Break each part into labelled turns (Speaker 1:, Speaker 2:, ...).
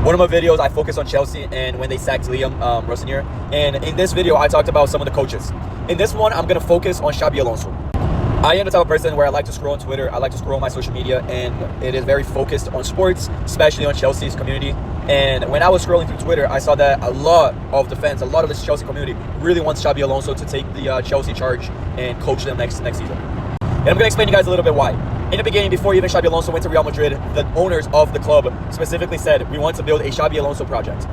Speaker 1: One of my videos, I focused on Chelsea and when they sacked Liam Rossinier. And in this video, I talked about some of the coaches. In this one, I'm going to focus on Xabi Alonso. I am the type of person where I like to scroll on Twitter, I like to scroll on my social media, and it is very focused on sports, especially on Chelsea's community. And when I was scrolling through Twitter, I saw that a lot of the fans, a lot of this Chelsea community really wants Xabi Alonso to take the Chelsea charge and coach them next season. And I'm going to explain to you guys a little bit why. In the beginning, before even Xabi Alonso went to Real Madrid, the owners of the club specifically said, we want to build a Xabi Alonso project.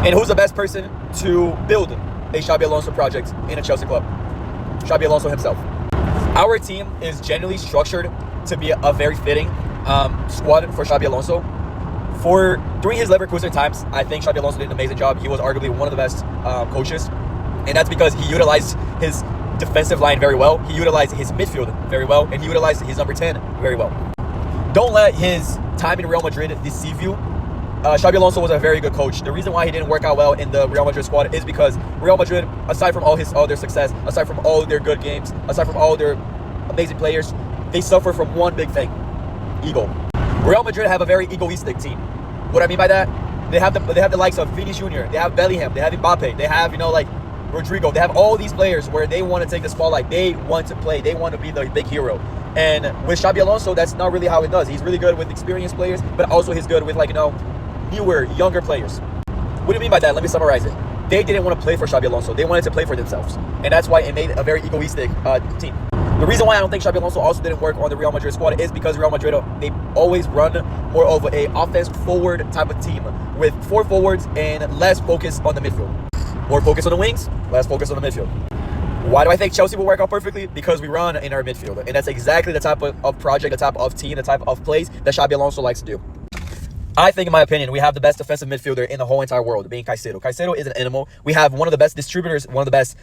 Speaker 1: And who's the best person to build a Xabi Alonso project in a Chelsea club? Xabi Alonso himself. Our team is generally structured to be a very fitting squad for Xabi Alonso. During his Leverkusen times, I think Xabi Alonso did an amazing job. He was arguably one of the best coaches. And that's because he utilized his defensive line very well. He utilized his midfield very well. And he utilized his number 10 very well. Don't let his time in Real Madrid deceive you. Xabi Alonso was a very good coach. The reason why he didn't work out well in the Real Madrid squad is because Real Madrid, aside from all their success, aside from all their good games, aside from all their amazing players, they suffer from one big thing: ego. Real Madrid have a very egoistic team. What I mean by that, they have the likes of Vini Jr., they have Bellingham, they have Mbappe, they have Rodrigo. They have all these players where they want to take the spotlight. They want to play. They want to be the big hero. And with Xabi Alonso, that's not really how it does. He's really good with experienced players, but also he's good with newer, younger players. What do you mean by that? Let me summarize it. They didn't want to play for Xabi Alonso. They wanted to play for themselves. And that's why it made a very egoistic team. The reason why I don't think Xabi Alonso also didn't work on the Real Madrid squad is because Real Madrid, they always run more of a offense-forward type of team with 4 forwards and less focus on the midfield. More focus on the wings, less focus on the midfield. Why do I think Chelsea will work out perfectly? Because we run in our midfield. And that's exactly the type of project, the type of team, the type of plays that Xabi Alonso likes to do. I think, in my opinion, we have the best defensive midfielder in the whole entire world, being Caicedo. Caicedo is an animal. We have one of the best distributors, one of the best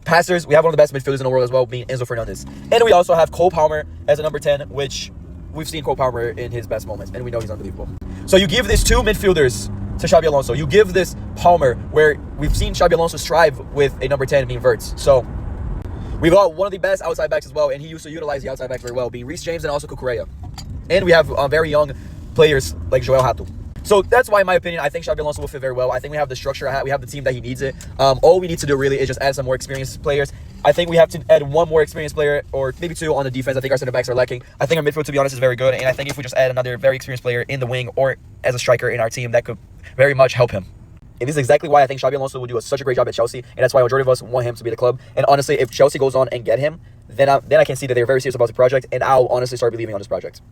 Speaker 1: passers. We have one of the best midfielders in the world as well, being Enzo Fernandez. And we also have Cole Palmer as a number 10, which we've seen Cole Palmer in his best moments, and we know he's unbelievable. So you give these 2 midfielders to Xabi Alonso. You give this Palmer, where we've seen Xabi Alonso strive with a number 10 being Wirtz. So we've got one of the best outside backs as well, and he used to utilize the outside backs very well, being Reece James and also Cucurella. And we have very young players like Joel Hato. So that's why, in my opinion, I think Xabi Alonso will fit very well. I think we have the structure, we have the team that he needs it. All we need to do really is just add some more experienced players. I think we have to add 1 more experienced player, or maybe 2 on the defense. I think our center backs are lacking. I think our midfield, to be honest, is very good. And I think if we just add another very experienced player in the wing or as a striker in our team, that could very much help him. And this is exactly why I think Xabi Alonso will do such a great job at Chelsea. And that's why a majority of us want him to be the club. And honestly, if Chelsea goes on and get him, then I can see that they're very serious about the project. And I'll honestly start believing on this project.